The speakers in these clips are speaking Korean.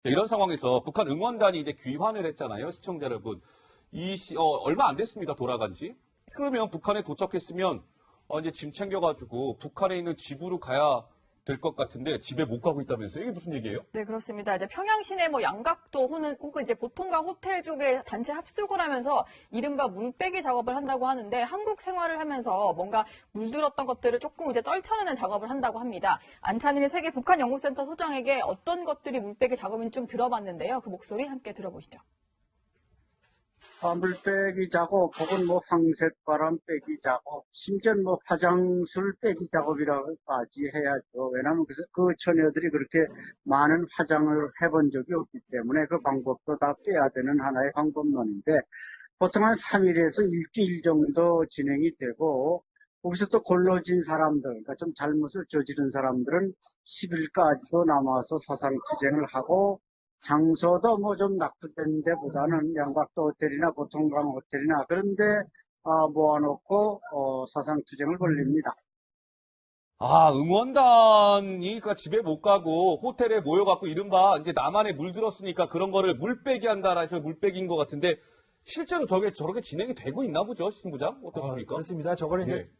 이런 상황에서 북한 응원단이 이제 귀환을 했잖아요. 시청자 여러분. 얼마 안 됐습니다. 돌아간 지. 그러면 북한에 도착했으면 이제 짐 챙겨가지고 북한에 있는 집으로 가야 될 것 같은데 집에 못 가고 있다면서요? 이게 무슨 얘기예요? 네, 그렇습니다. 이제 평양 시내 양각도 혹은 이제 보통강 호텔 쪽에 단체 합숙을 하면서 이른바 물빼기 작업을 한다고 하는데 한국 생활을 하면서 뭔가 물들었던 것들을 조금 이제 떨쳐내는 작업을 한다고 합니다. 안찬일 세계 북한연구센터 소장에게 어떤 것들이 물빼기 작업인지 좀 들어봤는데요. 그 목소리 함께 들어보시죠. 물빼기 작업, 혹은 황색바람 빼기 작업, 심지어 화장술 빼기 작업이라고까지 해야죠. 왜냐하면 그 처녀들이 그렇게 많은 화장을 해본 적이 없기 때문에 그 방법도 다 빼야 되는 하나의 방법론인데, 보통 한 3일에서 일주일 정도 진행이 되고, 거기서 또 골로진 사람들, 그러니까 좀 잘못을 저지른 사람들은 10일까지도 남아서 사상투쟁을 하고, 장소도 좀 낙후된 데보다는 양각도 호텔이나 보통강 호텔이나 그런데 모아놓고 사상투쟁을 벌립니다. 응원단이 그러니까 집에 못 가고 호텔에 모여갖고 이른바 이제 남한에 물들었으니까 그런 거를 물빼기 한다라 해서 물빼기인 것 같은데 실제로 저렇게 진행이 되고 있나 보죠, 신부장? 어떻습니까? 그렇습니다. 저거는 예. 이제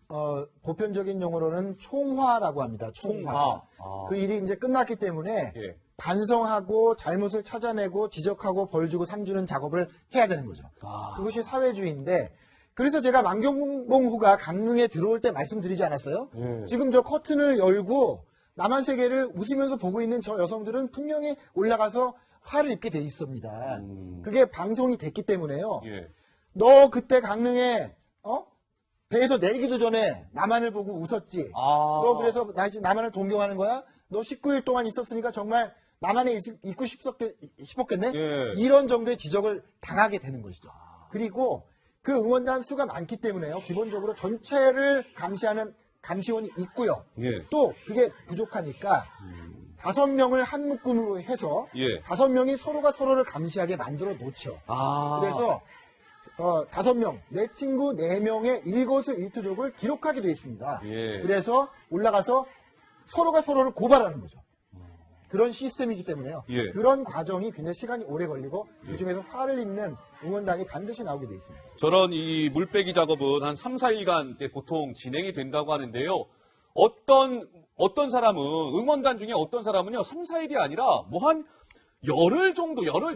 보편적인 용어로는 총화라고 합니다. 총화. 그 일이 이제 끝났기 때문에 예. 반성하고 잘못을 찾아내고 지적하고 벌 주고 상 주는 작업을 해야 되는 거죠. 그것이 사회주의인데, 그래서 제가 만경봉 후가 강릉에 들어올 때 말씀드리지 않았어요? 예. 지금 저 커튼을 열고 남한 세계를 웃으면서 보고 있는 저 여성들은 분명히 올라가서 화를 입게 돼 있습니다. 그게 방송이 됐기 때문에요. 예. 너 그때 강릉에 배에서 내리기도 전에 남한을 보고 웃었지. 너 그래서 남한을 동경하는 거야? 너 19일 동안 있었으니까 정말 남한에 있고 싶었겠네? 예. 이런 정도의 지적을 당하게 되는 것이죠. 그리고 그 응원단 수가 많기 때문에요. 기본적으로 전체를 감시하는 감시원이 있고요. 예. 또 그게 부족하니까 5명을 한 묶음으로 해서 예. 5명이 서로가 서로를 감시하게 만들어 놓죠. 그래서 5명, 내 친구 4명의 일거수일투족을 기록하게 되어 있습니다. 예. 그래서 올라가서 서로가 서로를 고발하는 거죠. 그런 시스템이기 때문에요. 예. 그런 과정이 굉장히 시간이 오래 걸리고 그중에서 화를 입는 응원단이 반드시 나오게 되어 있습니다. 저런 이 물빼기 작업은 한 3, 4일간 보통 진행이 된다고 하는데요. 어떤 사람은, 응원단 중에 어떤 사람은요, 3, 4일이 아니라 한 열흘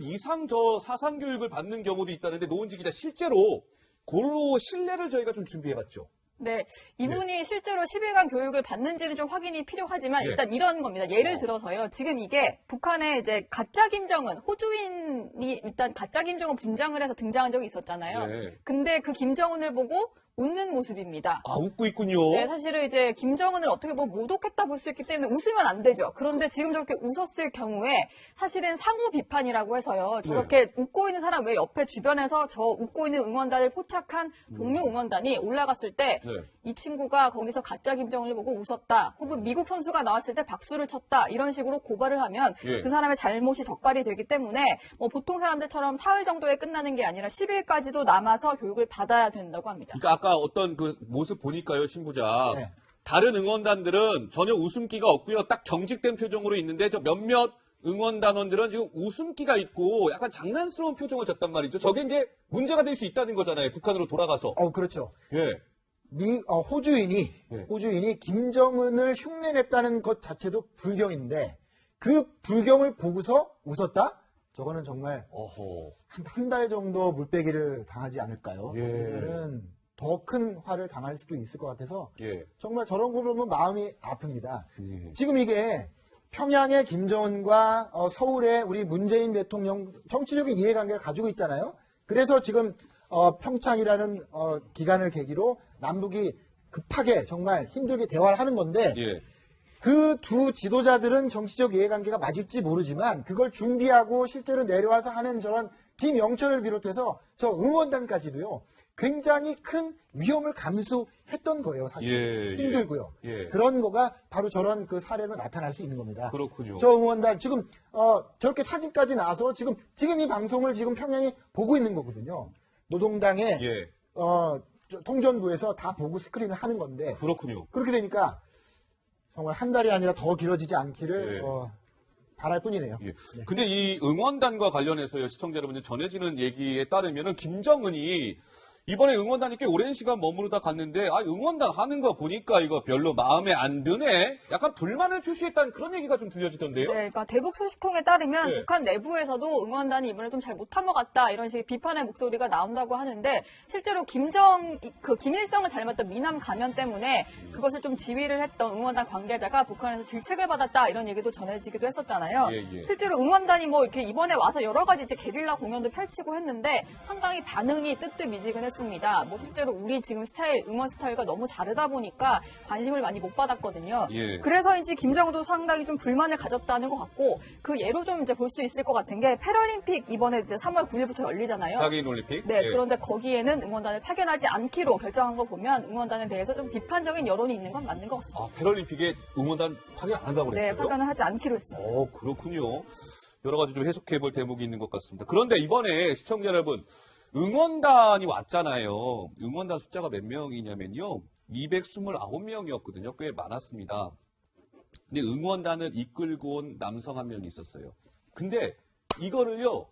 이상 저 사상교육을 받는 경우도 있다는데, 노은지 기자, 실제로 고로 실내를 저희가 좀 준비해봤죠. 네, 이분이 실제로 10일간 교육을 받는지는 좀 확인이 필요하지만 예. 일단 이런 겁니다. 예를 들어서요. 지금 이게 북한에 이제 가짜 김정은, 호주인이 일단 가짜 김정은 분장을 해서 등장한 적이 있었잖아요. 예. 근데 그 김정은을 보고 웃는 모습입니다. 웃고 있군요. 네, 사실은 이제 김정은을 어떻게 보면 모독했다 볼 수 있기 때문에 웃으면 안 되죠. 그런데 지금 저렇게 웃었을 경우에 사실은 상호 비판이라고 해서요. 저렇게 웃고 있는 사람 외 옆에 주변에서 저 웃고 있는 응원단을 포착한 동료 응원단이 올라갔을 때 이 친구가 거기서 가짜 김정은을 보고 웃었다. 혹은 미국 선수가 나왔을 때 박수를 쳤다. 이런 식으로 고발을 하면 그 사람의 잘못이 적발이 되기 때문에 보통 사람들처럼 사흘 정도에 끝나는 게 아니라 10일까지도 남아서 교육을 받아야 된다고 합니다. 그러니까 아까 어떤 그 모습 보니까요, 신부장. 네. 다른 응원단들은 전혀 웃음기가 없고요. 딱 경직된 표정으로 있는데 저 몇몇 응원단원들은 지금 웃음기가 있고 약간 장난스러운 표정을 졌단 말이죠. 저게 이제 문제가 될 수 있다는 거잖아요. 북한으로 돌아가서. 그렇죠. 예. 호주인이 김정은을 흉내냈다는 것 자체도 불경인데 그 불경을 보고서 웃었다? 저거는 정말 한 달 정도 물빼기를 당하지 않을까요? 예. 그러면은 더 큰 화를 당할 수도 있을 것 같아서 예. 정말 저런 거 보면 마음이 아픕니다. 예. 지금 이게 평양의 김정은과 서울의 우리 문재인 대통령 정치적인 이해관계를 가지고 있잖아요. 그래서 지금 평창이라는 기간을 계기로 남북이 급하게 정말 힘들게 대화를 하는 건데 예. 그 두 지도자들은 정치적 이해관계가 맞을지 모르지만 그걸 준비하고 실제로 내려와서 하는 저런 김영철을 비롯해서 저 응원단까지도요. 굉장히 큰 위험을 감수했던 거예요. 사실. 힘들고요. 그런 거가 바로 저런 그 사례로 나타날 수 있는 겁니다. 그렇군요. 저 응원단 지금 저렇게 사진까지 나와서 지금 이 방송을 지금 평양이 보고 있는 거거든요. 노동당의 통전부에서 다 보고 스크린을 하는 건데 그렇군요. 그렇게 되니까 정말 한 달이 아니라 더 길어지지 않기를 바랄 뿐이네요. 예. 근데 이 응원단과 관련해서요, 시청자 여러분들 전해지는 얘기에 따르면은 김정은이 이번에 응원단이 꽤 오랜 시간 머무르다 갔는데, 응원단 하는 거 보니까 이거 별로 마음에 안 드네? 약간 불만을 표시했다는 그런 얘기가 좀 들려지던데요? 네, 그러니까 대북 소식통에 따르면 네. 북한 내부에서도 응원단이 이번에 좀 잘 못한 것 같다 이런 식의 비판의 목소리가 나온다고 하는데 실제로 김일성을 닮았던 미남 가면 때문에 그것을 좀 지휘를 했던 응원단 관계자가 북한에서 질책을 받았다 이런 얘기도 전해지기도 했었잖아요. 예, 예. 실제로 응원단이 뭐 이렇게 이번에 와서 여러 가지 이제 게릴라 공연도 펼치고 했는데 상당히 반응이 뜨뜻미지근했습니다. 뭐 실제로 우리 지금 응원 스타일과 너무 다르다 보니까 관심을 많이 못 받았거든요. 예. 그래서인지 김정은도 상당히 좀 불만을 가졌다는 것 같고 그 예로 좀 이제 볼 수 있을 것 같은 게 패럴림픽 이번에 이제 3월 9일부터 열리잖아요. 자기인 올림픽? 네, 예. 그런데 거기에는 응원단을 파견하지 않기로 결정한 거 보면 응원단에 대해서 좀 비판적인 여론이 있는 건 맞는 것 같습니다. 패럴림픽에 응원단 파견 안 한다고 그랬어요? 네, 파견을 하지 않기로 했어요. 그렇군요. 여러 가지 좀 해석해 볼 대목이 있는 것 같습니다. 그런데 이번에 시청자 여러분, 응원단이 왔잖아요. 응원단 숫자가 몇 명이냐면요. 229명이었거든요. 꽤 많았습니다. 근데 응원단을 이끌고 온 남성 한 명이 있었어요. 근데 이거를요,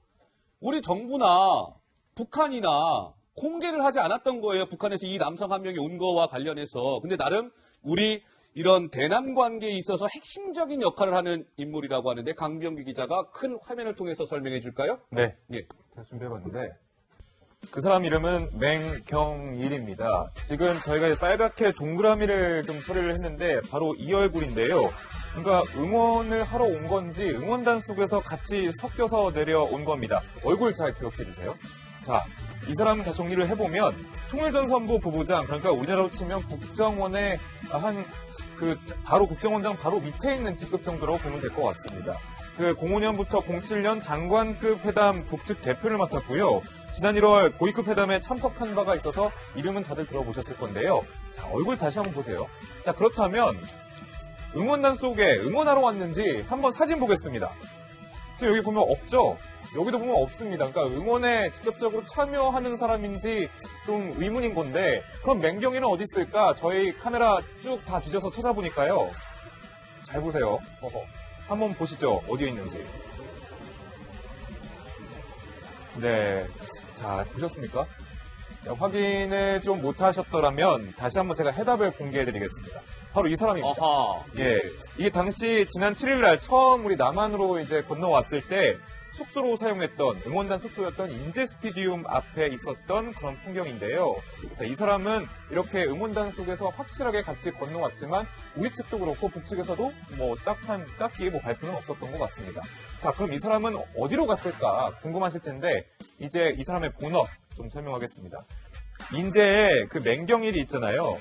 우리 정부나 북한이나 공개를 하지 않았던 거예요. 북한에서 이 남성 한 명이 온 거와 관련해서. 근데 나름 우리 이런 대남 관계에 있어서 핵심적인 역할을 하는 인물이라고 하는데 강병기 기자가 큰 화면을 통해서 설명해 줄까요? 네, 예. 제가 준비해봤는데 그 사람 이름은 맹경일입니다. 지금 저희가 빨갛게 동그라미를 좀 처리를 했는데 바로 이 얼굴인데요. 그러니까 응원을 하러 온 건지 응원단 속에서 같이 섞여서 내려온 겁니다. 얼굴 잘 기억해 주세요. 자, 이 사람 다시 정리를 해보면 통일전선부 부부장, 그러니까 우리나라로 치면 국정원의 바로 국정원장 바로 밑에 있는 직급 정도라고 보면 될 것 같습니다. 05년부터 07년 장관급 회담 북측 대표를 맡았고요. 지난 1월 고위급 회담에 참석한 바가 있어서 이름은 다들 들어보셨을 건데요. 자, 얼굴 다시 한번 보세요. 자, 그렇다면 응원단 속에 응원하러 왔는지 한번 사진 보겠습니다. 지금 여기 보면 없죠? 여기도 보면 없습니다. 그러니까 응원에 직접적으로 참여하는 사람인지 좀 의문인 건데 그럼 맹경이는 어디 있을까? 저희 카메라 쭉 다 뒤져서 찾아보니까요. 잘 보세요. 한번 보시죠. 어디에 있는지. 네. 자, 보셨습니까? 자, 확인을 좀 못하셨더라면 다시 한번 제가 해답을 공개해드리겠습니다. 바로 이 사람입니다. 아하. 예. 이게 당시 지난 7일날 처음 우리 남한으로 이제 건너왔을 때 숙소로 사용했던 응원단 숙소였던 인제스피디움 앞에 있었던 그런 풍경인데요. 이 사람은 이렇게 응원단 속에서 확실하게 같이 건너왔지만 우리 측도 그렇고 북측에서도 뭐 딱히 발표는 없었던 것 같습니다. 자, 그럼 이 사람은 어디로 갔을까 궁금하실 텐데 이제 이 사람의 본업 좀 설명하겠습니다. 인제에 그 맹경일이 있잖아요.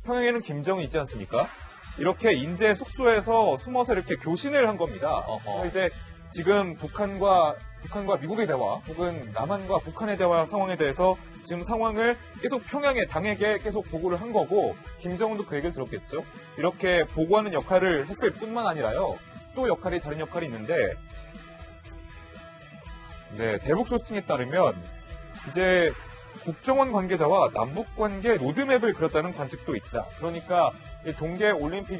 평양에는 김정은 있지 않습니까? 이렇게 인제 숙소에서 숨어서 이렇게 교신을 한 겁니다. 이제 지금 북한과 미국의 대화 혹은 남한과 북한의 대화 상황에 대해서 지금 상황을 계속 평양의 당에게 계속 보고를 한 거고 김정은도 그 얘기를 들었겠죠. 이렇게 보고하는 역할을 했을 뿐만 아니라요. 또 다른 역할이 있는데 네, 대북 소식에 따르면 이제 국정원 관계자와 남북 관계 로드맵을 그렸다는 관측도 있다. 그러니까 동계 올림픽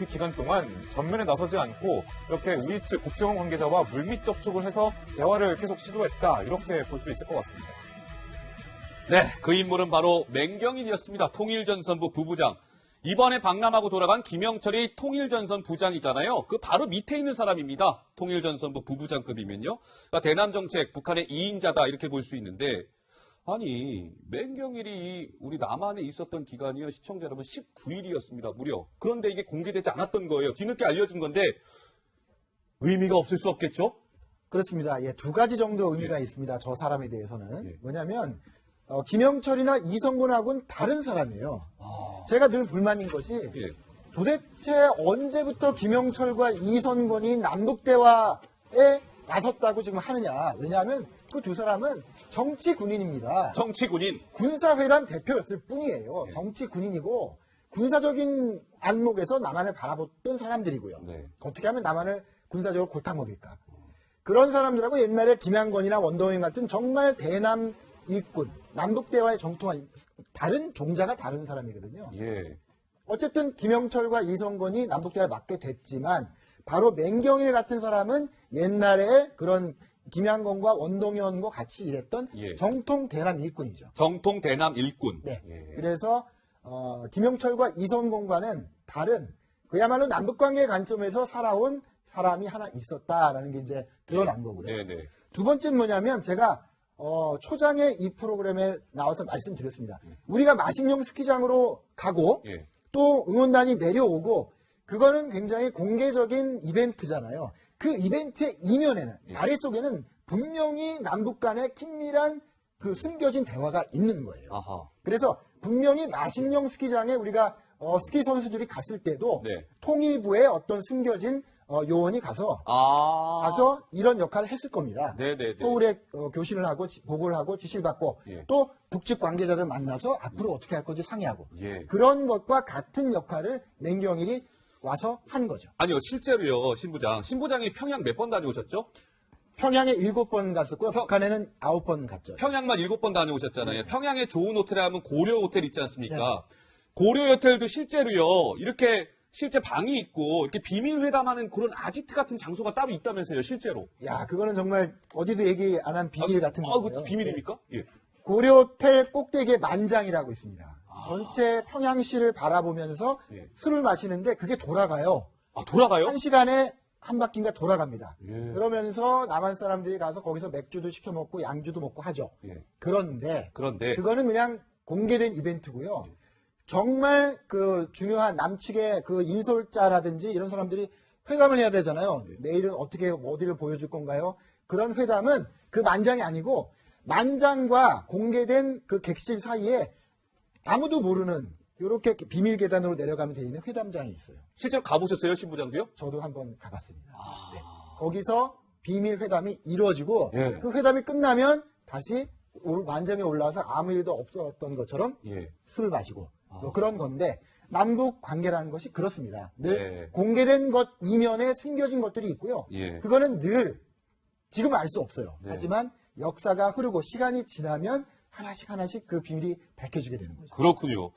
기간 동안 전면에 나서지 않고 이렇게 우리 측 국정원 관계자와 물밑 접촉을 해서 대화를 계속 시도했다. 이렇게 볼 수 있을 것 같습니다. 네, 그 인물은 바로 맹경일이었습니다. 통일전선부 부부장. 이번에 방남하고 돌아간 김영철이 통일전선 부장이잖아요. 그 바로 밑에 있는 사람입니다. 통일전선부 부부장급이면요. 그러니까 대남정책, 북한의 2인자다 이렇게 볼 수 있는데 아니, 맹경일이 우리 남한에 있었던 기간이요. 시청자 여러분 19일이었습니다. 무려. 그런데 이게 공개되지 않았던 거예요. 뒤늦게 알려진 건데 의미가 없을 수 없겠죠? 그렇습니다. 예, 두 가지 정도 의미가 있습니다. 저 사람에 대해서는. 예. 뭐냐면 김영철이나 이성근하고는 다른 사람이에요. 제가 늘 불만인 것이 예. 도대체 언제부터 김영철과 이성근이 남북대화에 나섰다고 지금 하느냐. 왜냐하면 그 두 사람은 정치 군인입니다. 정치 군인. 군사회담 대표였을 뿐이에요. 예. 정치 군인이고 군사적인 안목에서 남한을 바라봤던 사람들이고요. 네. 어떻게 하면 남한을 군사적으로 골탕 먹일까. 그런 사람들하고 옛날에 김양건이나 원동인 같은 정말 대남 일꾼, 남북대화에 정통한 다른 종자가 다른 사람이거든요. 예. 어쨌든 김영철과 이성건이 남북대화를 맡게 됐지만 바로 맹경일 같은 사람은 옛날에 그런 김양건과 원동현과 같이 일했던 예. 정통 대남 일꾼이죠. 정통 대남 일꾼. 네. 예. 그래서 김영철과 이성공과는 다른 그야말로 남북관계 관점에서 살아온 사람이 하나 있었다라는 게 이제 드러난 거고요. 네네. 두 번째는 뭐냐면 제가 초장에 이 프로그램에 나와서 말씀드렸습니다. 우리가 마식령 스키장으로 가고 예. 또 응원단이 내려오고 그거는 굉장히 공개적인 이벤트잖아요. 그 이벤트의 이면에는 예. 아래속에는 분명히 남북 간의 긴밀한 그 숨겨진 대화가 있는 거예요. 아하. 그래서 분명히 마식령 스키장에 우리가 스키 선수들이 갔을 때도 네. 통일부의 어떤 숨겨진 요원이 가서 이런 역할을 했을 겁니다. 네네네. 서울에 교신을 하고 보고를 하고 지시를 받고 예. 또 북측 관계자들 만나서 앞으로 어떻게 할 건지 상의하고 예. 그런 것과 같은 역할을 맹경일이 와서 한 거죠. 아니요, 실제로요, 신부장. 신부장이 평양 몇 번 다녀오셨죠? 평양에 7번 갔었고요. 북한에는 9번 갔죠. 평양만 7번 다녀오셨잖아요. 네. 평양에 좋은 호텔에 하면 고려 호텔 있지 않습니까? 네. 고려 호텔도 실제로요, 이렇게 실제 방이 있고, 이렇게 비밀 회담하는 그런 아지트 같은 장소가 따로 있다면서요, 실제로. 야, 그거는 정말 어디도 얘기 안 한 비밀 같은 거예요. 그 비밀입니까? 예. 고려 호텔 꼭대기에 만장이라고 있습니다. 전체 평양시를 바라보면서 예. 술을 마시는데 그게 돌아가요. 돌아가요? 한 시간에 한 바퀴인가 돌아갑니다. 예. 그러면서 남한 사람들이 가서 거기서 맥주도 시켜 먹고 양주도 먹고 하죠. 예. 그런데 그런데, 그거는 그냥 공개된 이벤트고요. 정말 그 중요한 남측의 그 인솔자라든지 이런 사람들이 회담을 해야 되잖아요. 내일은 어떻게 어디를 보여줄 건가요? 그런 회담은 그 만장이 아니고 만장과 공개된 그 객실 사이에 아무도 모르는 이렇게 비밀 계단으로 내려가면 돼 있는 회담장이 있어요. 실제로 가보셨어요, 신부장도요? 저도 한번 가봤습니다. 네. 거기서 비밀 회담이 이루어지고 예. 그 회담이 끝나면 다시 만장에 올라와서 아무 일도 없었던 것처럼 예. 술을 마시고 뭐 그런 건데 남북 관계라는 것이 그렇습니다. 늘 예. 공개된 것 이면에 숨겨진 것들이 있고요. 예. 그거는 늘 지금은 알 수 없어요. 네. 하지만 역사가 흐르고 시간이 지나면 하나씩 그 비밀이 밝혀지게 되는 거죠. 그렇군요.